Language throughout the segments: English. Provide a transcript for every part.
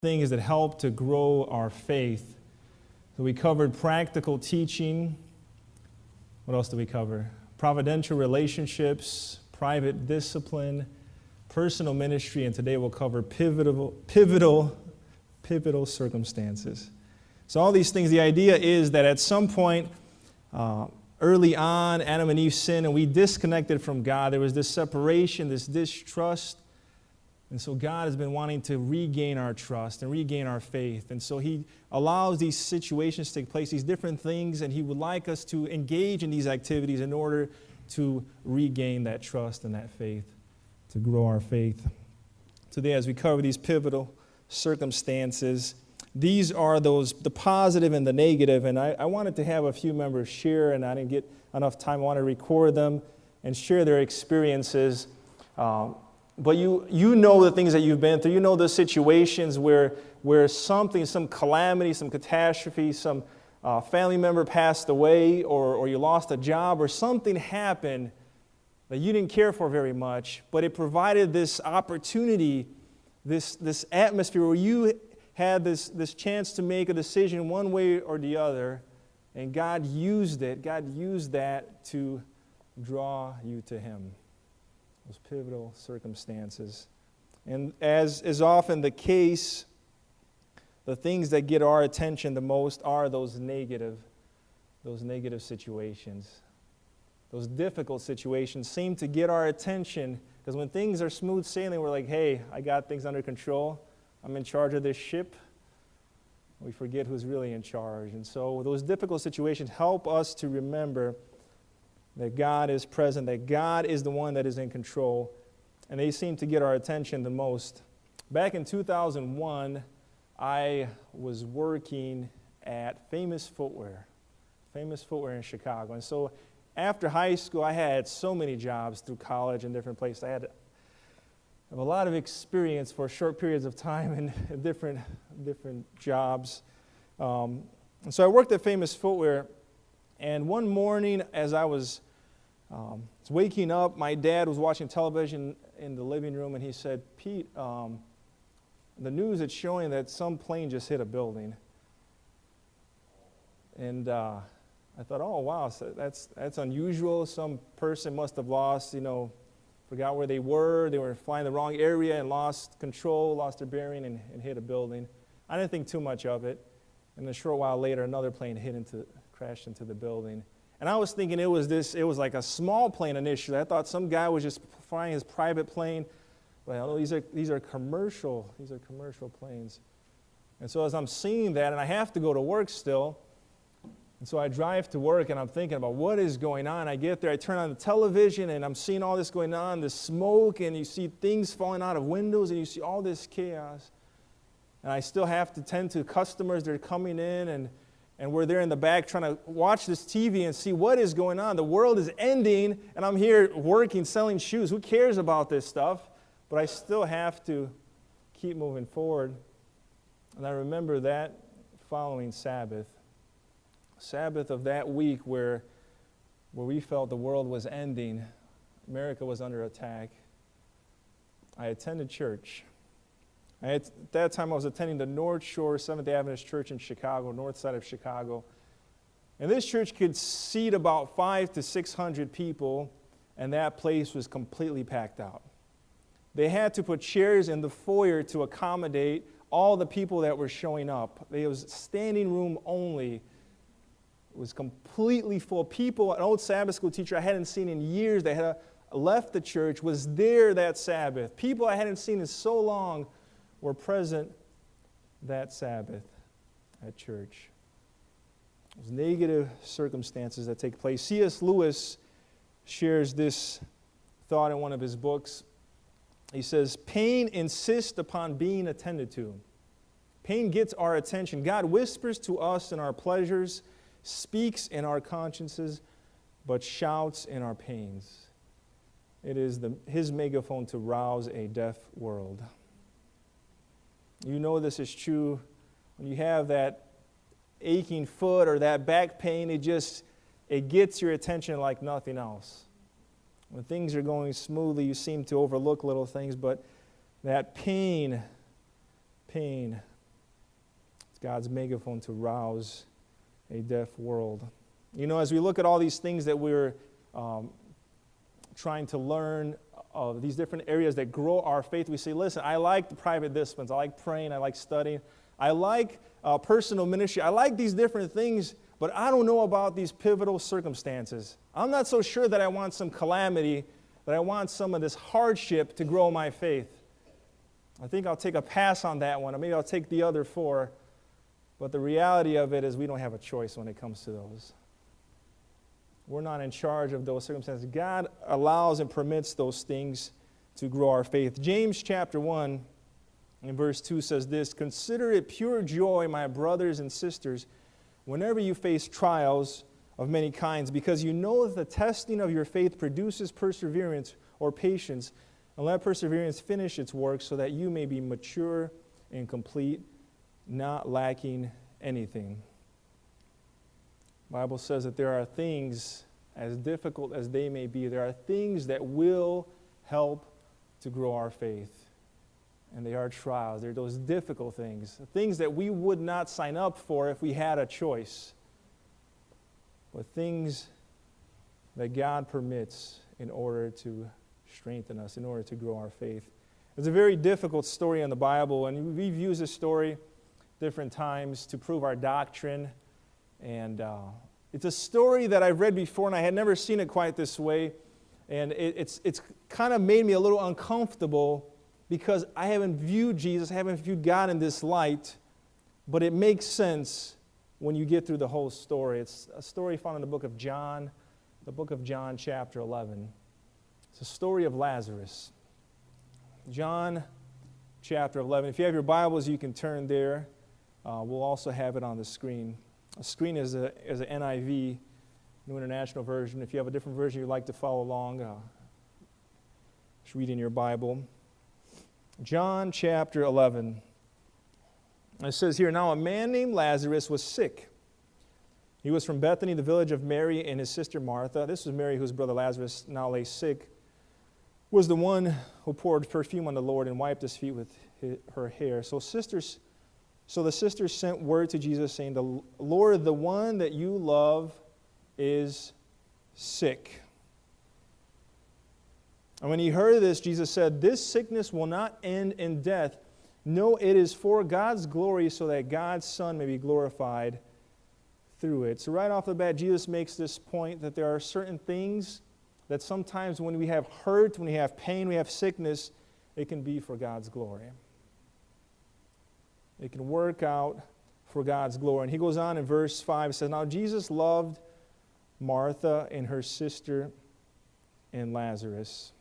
things that help to grow our faith. So we covered practical teaching. What else did we cover? Providential relationships, private discipline, personal ministry, and today we'll cover pivotal circumstances. So all these things, the idea is that at some point, early on, Adam and Eve sinned and we disconnected from God. There was this separation, this distrust. And so God has been wanting to regain our trust and regain our faith. And so He allows these situations to take place, these different things, and He would like us to engage in these activities in order to regain that trust and that faith, to grow our faith. Today, as we cover these pivotal circumstances, these are the positive and the negative. And I wanted to have a few members share, and I didn't get enough time. I want to record them and share their experiences. But you know the things that you've been through. You know the situations where something, some calamity, some catastrophe, some family member passed away, or you lost a job, or something happened that you didn't care for very much, but it provided this opportunity, this atmosphere where you had this chance to make a decision one way or the other, and God used it. God used that to draw you to Him. Those pivotal circumstances. And as is often the case, the things that get our attention the most are those negative situations. Those difficult situations seem to get our attention because when things are smooth sailing, we're like, hey, I got things under control. I'm in charge of this ship. We forget who's really in charge. And so those difficult situations help us to remember that God is present, that God is the one that is in control, and they seem to get our attention the most. Back in 2001, I was working at Famous Footwear in Chicago. And so after high school, I had so many jobs through college and different places. I had a lot of experience for short periods of time in different jobs. And so I worked at Famous Footwear, and one morning as I was waking up, my dad was watching television in the living room, and he said, Pete, the news is showing that some plane just hit a building. And I thought, oh, wow, so that's unusual. Some person must have lost, forgot where they were flying the wrong area and lost control, lost their bearing, and hit a building. I didn't think too much of it. And a short while later, another plane crashed into the building. And I was thinking it was like a small plane initially. I thought some guy was just flying his private plane. Well, these are commercial planes. And so as I'm seeing that, and I have to go to work still, and so I drive to work and I'm thinking about what is going on. I get there, I turn on the television and I'm seeing all this going on, the smoke, and you see things falling out of windows and you see all this chaos. And I still have to tend to customers that are coming in, and we're there in the back trying to watch this TV and see what is going on. The world is ending, and I'm here working, selling shoes. Who cares about this stuff? But I still have to keep moving forward. And I remember that following Sabbath of that week where we felt the world was ending, America was under attack. I attended church. At that time, I was attending the North Shore Seventh-day Adventist Church in Chicago, north side of Chicago. And this church could seat about 500 to 600 people, and that place was completely packed out. They had to put chairs in the foyer to accommodate all the people that were showing up. It was standing room only. It was completely full. People, an old Sabbath school teacher I hadn't seen in years that had left the church was there that Sabbath. People I hadn't seen in so long were present that Sabbath at church. There's negative circumstances that take place. C.S. Lewis shares this thought in one of his books. He says, pain insists upon being attended to. Pain gets our attention. God whispers to us in our pleasures, speaks in our consciences, but shouts in our pains. It is his megaphone to rouse a deaf world. You know this is true when you have that aching foot or that back pain. It gets your attention like nothing else. When things are going smoothly, you seem to overlook little things, but that pain God's megaphone to rouse a deaf world. You know, as we look at all these things that we're trying to learn of, these different areas that grow our faith, we say, listen, I like the private disciplines. I like praying. I like studying. I like personal ministry. I like these different things, but I don't know about these pivotal circumstances. I'm not so sure that I want some calamity, that I want some of this hardship to grow my faith. I think I'll take a pass on that one, or maybe I'll take the other 4. But the reality of it is we don't have a choice when it comes to those. We're not in charge of those circumstances. God allows and permits those things to grow our faith. James chapter 1 in verse 2 says this, "Consider it pure joy, my brothers and sisters, whenever you face trials of many kinds, because you know that the testing of your faith produces perseverance or patience. And let perseverance finish its work so that you may be mature and complete, not lacking anything." The Bible says that there are things, as difficult as they may be, there are things that will help to grow our faith. And they are trials. They're those difficult things, things that we would not sign up for if we had a choice, but things that God permits in order to strengthen us, in order to grow our faith. It's a very difficult story in the Bible, and we've used this story different times to prove our doctrine. And it's a story that I've read before, and I had never seen it quite this way. And it's kind of made me a little uncomfortable because I haven't viewed Jesus, I haven't viewed God in this light, but it makes sense when you get through the whole story. It's a story found in the book of John chapter 11. It's a story of Lazarus. John chapter 11. If you have your Bibles, you can turn there. We'll also have it on the screen. The screen is an NIV, New International Version. If you have a different version you'd like to follow along, just read in your Bible. John chapter 11. It says here, "Now a man named Lazarus was sick. He was from Bethany, the village of Mary and his sister Martha." This was Mary whose brother Lazarus now lay sick. Was the one who poured perfume on the Lord and wiped his feet with her hair. So the sisters sent word to Jesus saying, "The Lord, the one that you love, is sick." And when he heard this, Jesus said, "This sickness will not end in death. No, it is for God's glory, so that God's Son may be glorified through it." So right off the bat, Jesus makes this point that there are certain things that sometimes when we have hurt, when we have pain, we have sickness, it can be for God's glory. It can work out for God's glory. And he goes on in verse 5, it says, "Now Jesus loved Martha and her sister and Lazarus."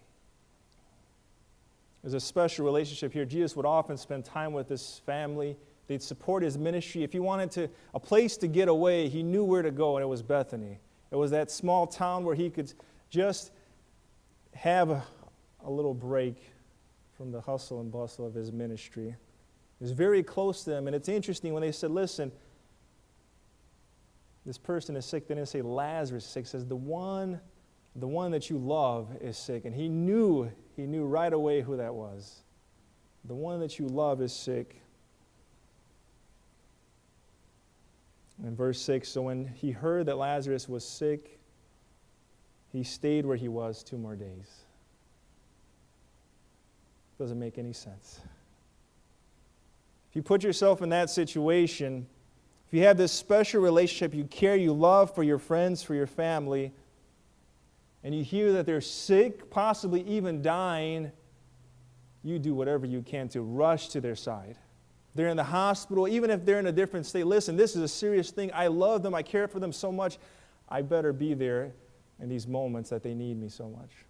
There's a special relationship here. Jesus would often spend time with his family. They'd support his ministry. If he wanted a place to get away, he knew where to go, and it was Bethany. It was that small town where he could just have a little break from the hustle and bustle of his ministry. It was very close to them, and it's interesting when they said, "Listen, this person is sick," they didn't say Lazarus is sick. It says the one that you love is sick. And he knew right away who that was. The one that you love is sick. In verse 6, "So when he heard that Lazarus was sick, he stayed where he was 2 more days." Doesn't make any sense. If you put yourself in that situation, if you have this special relationship, you care, you love for your friends, for your family, and you hear that they're sick, possibly even dying, you do whatever you can to rush to their side. They're in the hospital, even if they're in a different state. Listen, this is a serious thing. I love them. I care for them so much. I better be there in these moments that they need me so much.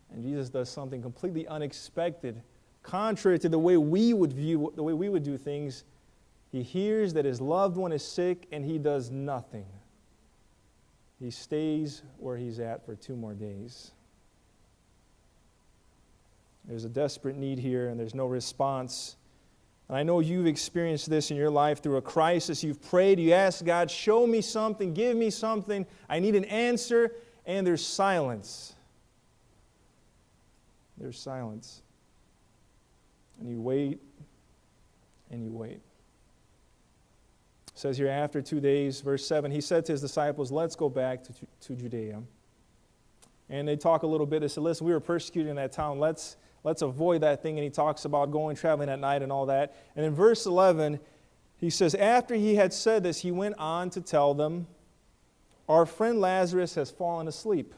And Jesus does something completely unexpected, contrary to the way we would do things. He hears that his loved one is sick, and he does nothing. He stays where he's at for 2 more days. There's a desperate need here, and there's no response. And I know you've experienced this in your life through a crisis. You've prayed, you asked God, show me something, give me something. I need an answer, and there's silence. There's silence. And you wait, and you wait. It says here, after 2 days, verse 7, he said to his disciples, let's go back to Judea. And they talk a little bit. They said, listen, we were persecuted in that town. Let's avoid that thing. And he talks about traveling at night and all that. And in verse 11, he says, after he had said this, he went on to tell them, our friend Lazarus has fallen asleep,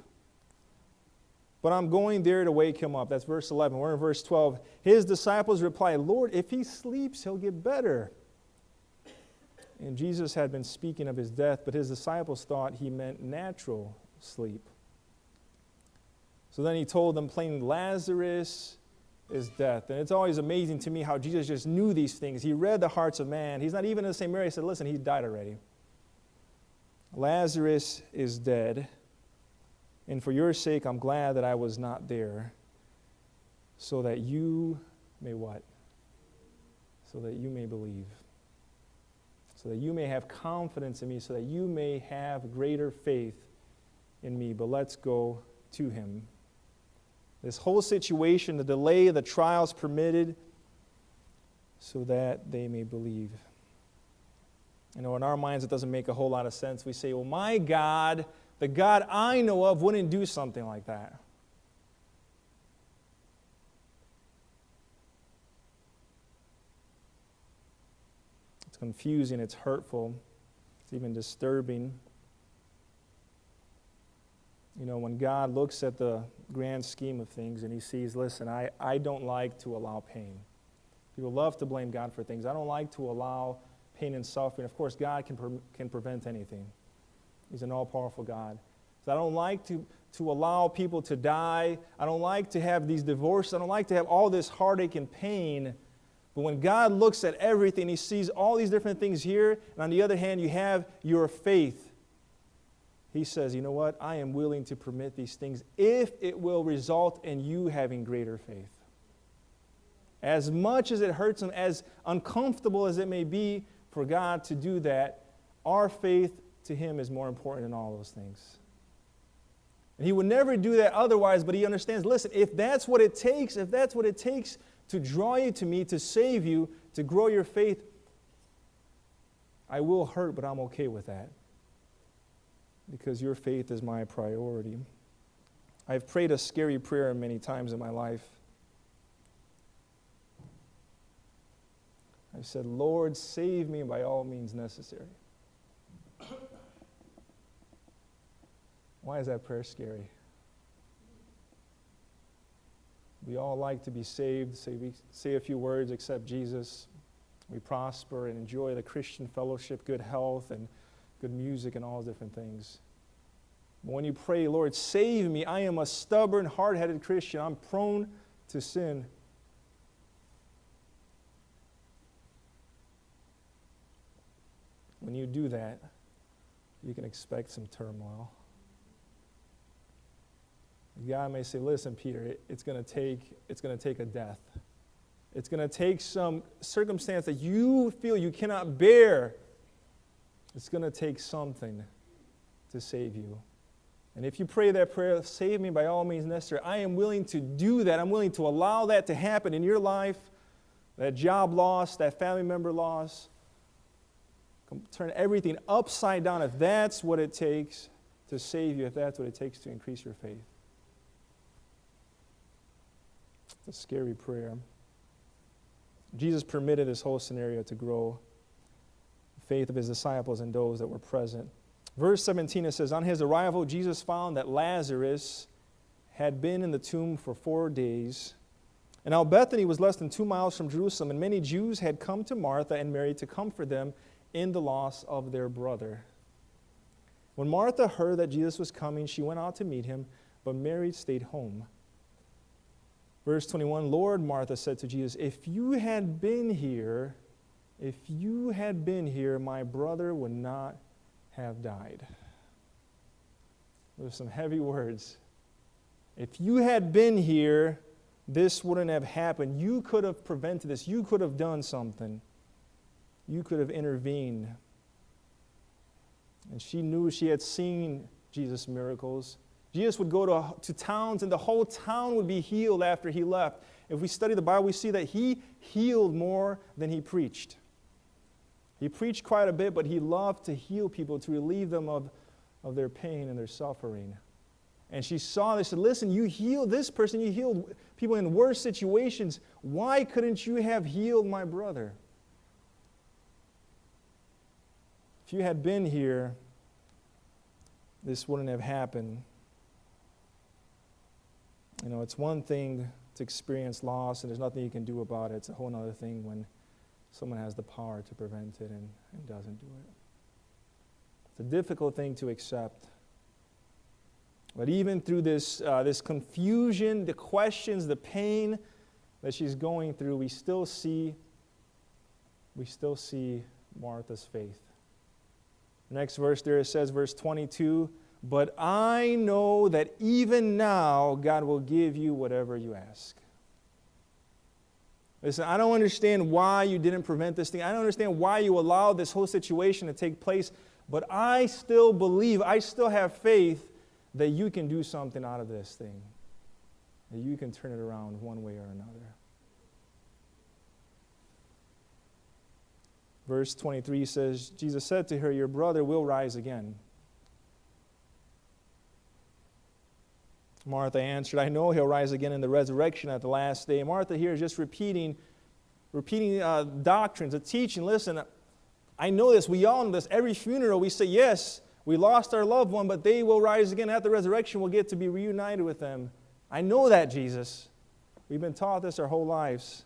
but I'm going there to wake him up. That's verse 11. We're in verse 12. His disciples replied, Lord, if he sleeps, he'll get better. And Jesus had been speaking of his death, but his disciples thought he meant natural sleep. So then he told them plainly, Lazarus is death. And it's always amazing to me how Jesus just knew these things. He read the hearts of man. He's not even in the same area. He said, listen, he died already. Lazarus is dead. And for your sake, I'm glad that I was not there, so that you may what? So that you may believe. So that you may have confidence in me, so that you may have greater faith in me. But let's go to him. This whole situation, the delay, the trials permitted, so that they may believe. You know, in our minds, it doesn't make a whole lot of sense. We say, well, my God, the God I know of, wouldn't do something like that. It's confusing, it's hurtful, it's even disturbing. You know, when God looks at the grand scheme of things and he sees, listen, I don't like to allow pain. People love to blame God for things. I don't like to allow pain and suffering. Of course, God can prevent anything. He's an all-powerful God. So I don't like to allow people to die. I don't like to have these divorces. I don't like to have all this heartache and pain. But when God looks at everything, he sees all these different things here, and on the other hand, you have your faith. He says, you know what? I am willing to permit these things if it will result in you having greater faith. As much as it hurts him, as uncomfortable as it may be for God to do that, our faith to him is more important than all those things. And he would never do that otherwise, but he understands, listen, if that's what it takes to draw you to me, to save you, to grow your faith, I will hurt, but I'm okay with that. Because your faith is my priority. I've prayed a scary prayer many times in my life. I've said, Lord, save me by all means necessary. Why is that prayer scary? We all like to be saved, say a few words, accept Jesus. We prosper and enjoy the Christian fellowship, good health, and good music and all those different things. But when you pray, Lord, save me, I am a stubborn, hard-headed Christian. I'm prone to sin. When you do that, you can expect some turmoil. God may say, listen, Peter, it's going to take a death. It's going to take some circumstance that you feel you cannot bear. It's going to take something to save you. And if you pray that prayer, save me by all means necessary, I am willing to do that. I'm willing to allow that to happen in your life, that job loss, that family member loss. Turn everything upside down if that's what it takes to save you, if that's what it takes to increase your faith. It's a scary prayer. Jesus permitted this whole scenario to grow the faith of his disciples and those that were present. Verse 17, it says, on his arrival, Jesus found that Lazarus had been in the tomb for 4 days. And now Bethany was less than 2 miles from Jerusalem, and many Jews had come to Martha and Mary to comfort them in the loss of their brother. When Martha heard that Jesus was coming, she went out to meet him, but Mary stayed home. Verse 21, Lord, Martha said to Jesus, if you had been here, my brother would not have died. Those are some heavy words. If you had been here, this wouldn't have happened. You could have prevented this. You could have done something. You could have intervened. And she knew, she had seen Jesus' miracles. Jesus would go to towns, and the whole town would be healed after he left. If we study the Bible, we see that he healed more than he preached. He preached quite a bit, but he loved to heal people, to relieve them of their pain and their suffering. And she saw this and said, listen, you healed this person, you healed people in worse situations. Why couldn't you have healed my brother? If you had been here, this wouldn't have happened. You know, it's one thing to experience loss and there's nothing you can do about it. It's a whole other thing when someone has the power to prevent it and doesn't do it. It's a difficult thing to accept. But even through this confusion, the questions, the pain that she's going through, we still see Martha's faith. The next verse there it says, verse 22, but I know that even now God will give you whatever you ask. Listen, I don't understand why you didn't prevent this thing. I don't understand why you allowed this whole situation to take place, but I still believe, I still have faith that you can do something out of this thing, that you can turn it around one way or another. Verse 23 says, Jesus said to her, your brother will rise again. Martha answered, I know he'll rise again in the resurrection at the last day. Martha here is just repeating doctrines, a teaching. Listen, I know this. We all know this. Every funeral we say, yes, we lost our loved one, but they will rise again. At the resurrection, we'll get to be reunited with them. I know that, Jesus. We've been taught this our whole lives.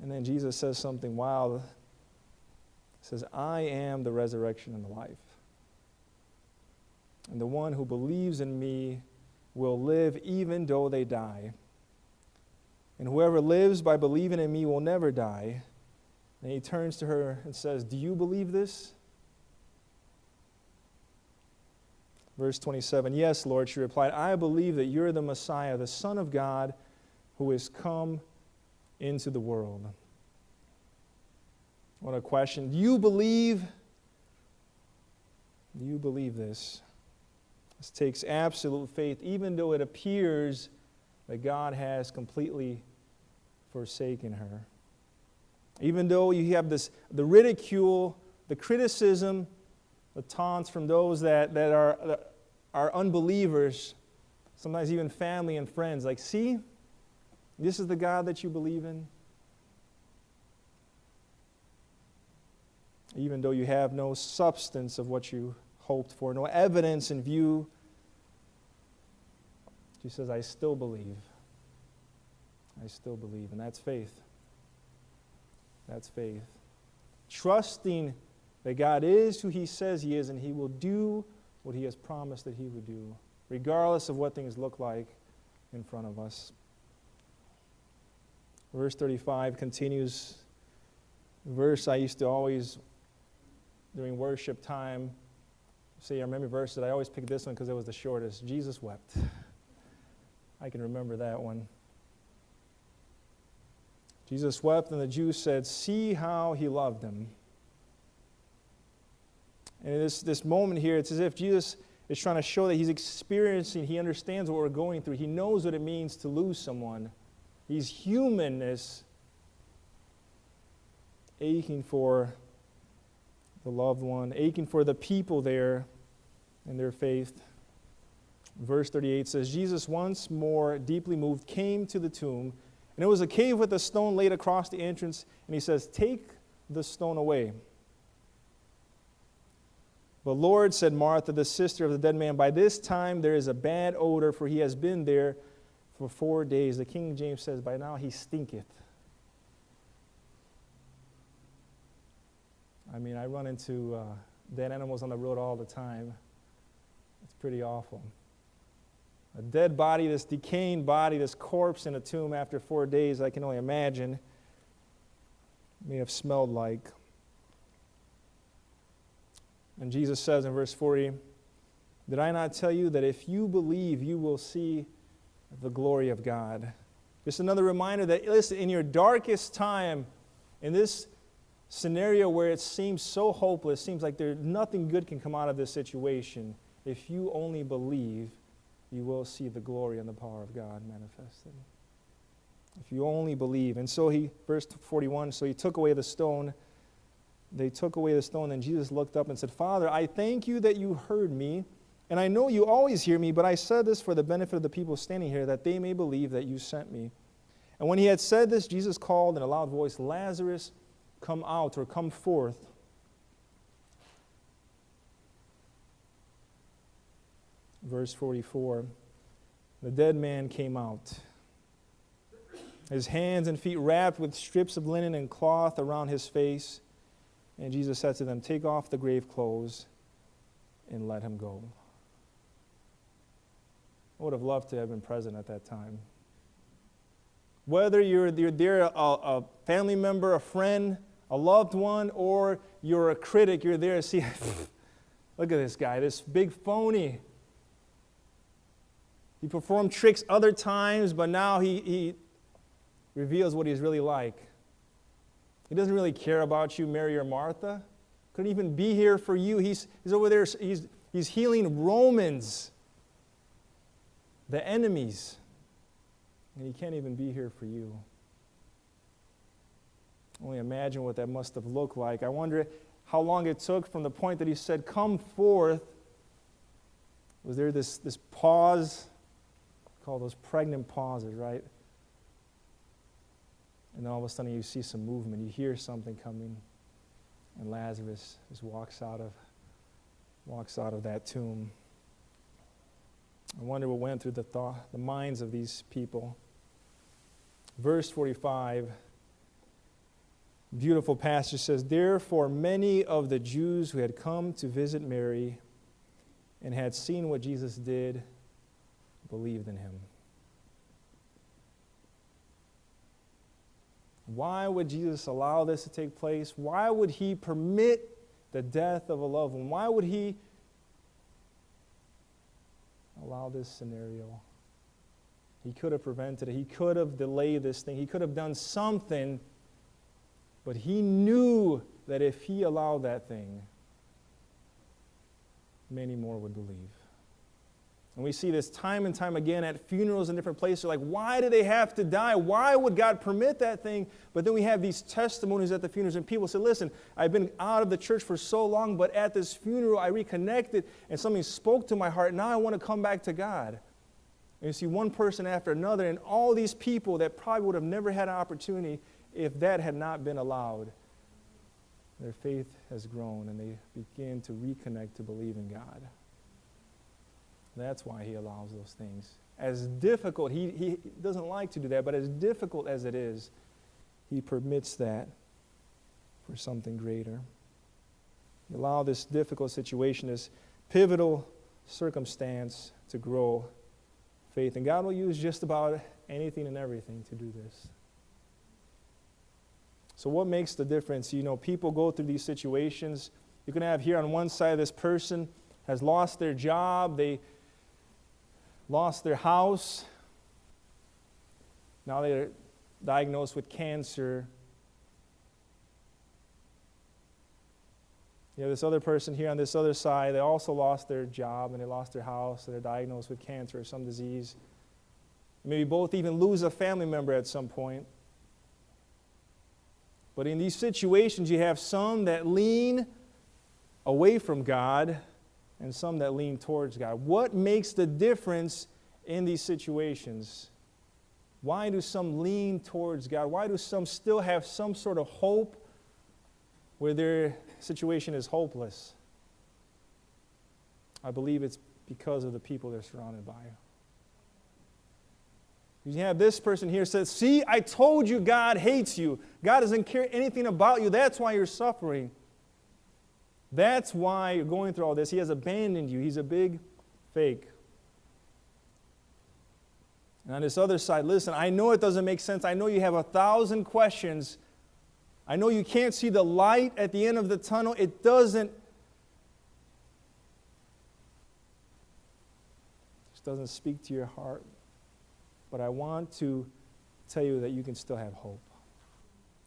And then Jesus says something wild. He says, I am the resurrection and the life. And the one who believes in me will live even though they die. And whoever lives by believing in me will never die. And he turns to her and says, do you believe this? Verse 27, yes, Lord, she replied, I believe that you're the Messiah, the Son of God, who has come into the world. What a question. Do you believe this? This takes absolute faith, even though it appears that God has completely forsaken her. Even though you have the ridicule, the criticism, the taunts from those that are unbelievers, sometimes even family and friends, like, see, this is the God that you believe in. Even though you have no substance of what you hoped for, no evidence in view, she says, I still believe. I still believe. And that's faith. That's faith. Trusting that God is who He says He is, and He will do what He has promised that He would do, regardless of what things look like in front of us. Verse 35 continues. Verse I used to always, during worship time, say I remember verse that I always pick this one because it was the shortest. Jesus wept. I can remember that one. Jesus wept, and the Jews said, see how He loved him. And in this moment here, it's as if Jesus is trying to show that He's experiencing, He understands what we're going through. He knows what it means to lose someone. He's humanness, aching for the loved one, aching for the people there in their faith. Verse 38 says, Jesus, once more deeply moved, came to the tomb, and it was a cave with a stone laid across the entrance, and He says, take the stone away. But Lord, said Martha, the sister of the dead man, by this time there is a bad odor, for he has been there for 4 days. The King James says, by now he stinketh. I mean, I run into dead animals on the road all the time. It's pretty awful. A dead body, this decaying body, this corpse in a tomb after 4 days, I can only imagine, may have smelled like. And Jesus says in verse 40, did I not tell you that if you believe, you will see the glory of God? Just another reminder that, listen, in your darkest time, in this scenario where it seems so hopeless, seems like nothing good can come out of this situation, if you only believe, you will see the glory and the power of God manifested. If you only believe. And so verse 41, so He took away the stone. they took away the stone. Then Jesus looked up and said, Father, I thank you that you heard me, and I know you always hear me, but I said this for the benefit of the people standing here, that they may believe that you sent me. And when he had said this, Jesus called in a loud voice, Lazarus, come out, or come forth. Verse 44, the dead man came out, his hands and feet wrapped with strips of linen and cloth around his face. And Jesus said to them, take off the grave clothes and let him go. I would have loved to have been present at that time. Whether you're there, a family member, a friend, a loved one, or you're a critic, you're there to see, look at this guy, this big phony. He performed tricks other times, but now he reveals what he's really like. He doesn't really care about you, Mary or Martha. Couldn't even be here for you. He's over there, he's healing Romans, the enemies. And he can't even be here for you. Only imagine what that must have looked like. I wonder how long it took from the point that he said, come forth. Was there this pause? Call those pregnant pauses, right? And then all of a sudden you see some movement. You hear something coming. And Lazarus just walks out of that tomb. I wonder what went through the minds of these people. Verse 45, beautiful passage says, therefore many of the Jews who had come to visit Mary and had seen what Jesus did believed in him. Why would Jesus allow this to take place? Why would he permit the death of a loved one? Why would he allow this scenario? He could have prevented it. He could have delayed this thing. He could have done something, but he knew that if he allowed that thing, many more would believe. And we see this time and time again at funerals in different places. Like, why do they have to die? Why would God permit that thing? But then we have these testimonies at the funerals, and people say, listen, I've been out of the church for so long, but at this funeral I reconnected, and something spoke to my heart. Now I want to come back to God. And you see one person after another, and all these people that probably would have never had an opportunity if that had not been allowed. Their faith has grown, and they begin to reconnect to believe in God. That's why he allows those things. As difficult, he doesn't like to do that, but as difficult as it is, he permits that for something greater. He allowed this difficult situation, this pivotal circumstance to grow faith. And God will use just about anything and everything to do this. So what makes the difference? You know, people go through these situations. You can have here on one side, this person has lost their job, they lost their house. Now they're diagnosed with cancer. You have this other person here on this other side, they also lost their job and they lost their house, so they're diagnosed with cancer or some disease. Maybe both even lose a family member at some point. But in these situations, you have some that lean away from God and some that lean towards God. What makes the difference in these situations? Why do some lean towards God? Why do some still have some sort of hope where their situation is hopeless? I believe it's because of the people they're surrounded by. You have this person here says, see, I told you God hates you. God doesn't care anything about you. That's why you're suffering. That's why you're going through all this. He has abandoned you. He's a big fake. And on this other side, listen, I know it doesn't make sense. I know you have 1,000 questions. I know you can't see the light at the end of the tunnel. It just doesn't speak to your heart. But I want to tell you that you can still have hope.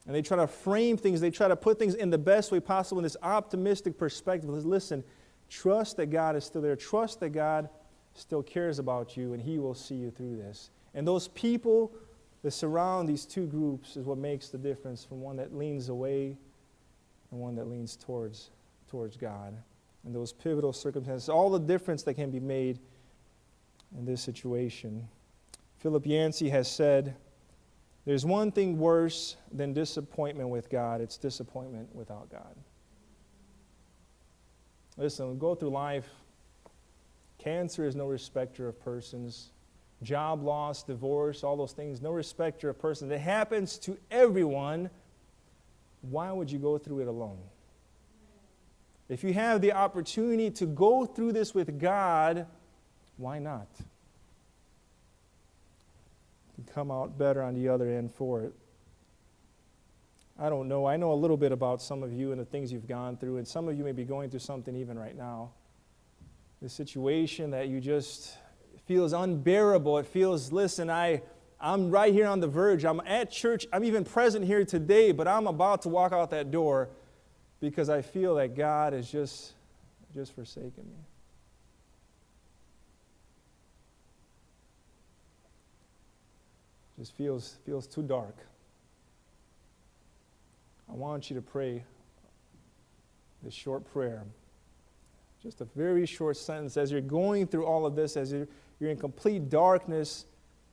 And they try to frame things, they try to put things in the best way possible in this optimistic perspective. Listen, trust that God is still there. Trust that God still cares about you, and he will see you through this. And those people that surround these two groups is what makes the difference from one that leans away and one that leans towards God. And those pivotal circumstances, all the difference that can be made in this situation. Philip Yancey has said, there's one thing worse than disappointment with God. It's disappointment without God. Listen, go through life. Cancer is no respecter of persons. Job loss, divorce, all those things, no respecter of persons. It happens to everyone. Why would you go through it alone? If you have the opportunity to go through this with God, why not? You can come out better on the other end for it. I don't know. I know a little bit about some of you and the things you've gone through, and some of you may be going through something even right now. The situation that you just feels unbearable. It feels, listen, I'm right here on the verge. I'm at church. I'm even present here today, but I'm about to walk out that door because I feel that God has just forsaken me. Just feels too dark. I want you to pray this short prayer. Just a very short sentence. As you're going through all of this, as you're in complete darkness,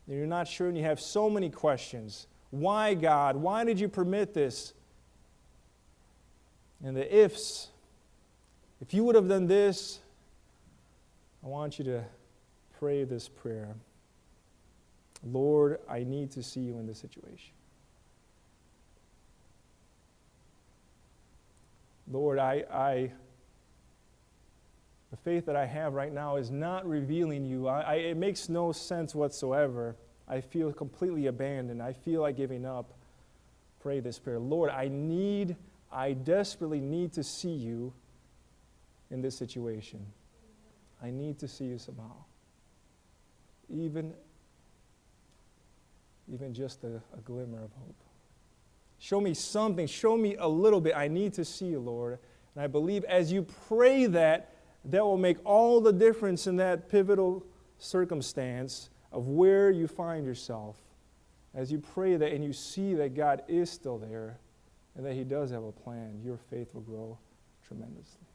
and you're not sure, and you have so many questions. Why, God? Why did you permit this? And the ifs. If you would have done this, I want you to pray this prayer. Lord, I need to see you in this situation. Lord, the faith that I have right now is not revealing you. It makes no sense whatsoever. I feel completely abandoned. I feel like giving up. Pray this prayer. Lord, I desperately need to see you in this situation. I need to see you somehow. Even just a glimmer of hope. Show me something. Show me a little bit. I need to see you, Lord. And I believe as you pray that will make all the difference in that pivotal circumstance of where you find yourself. As you pray that and you see that God is still there and that He does have a plan, your faith will grow tremendously.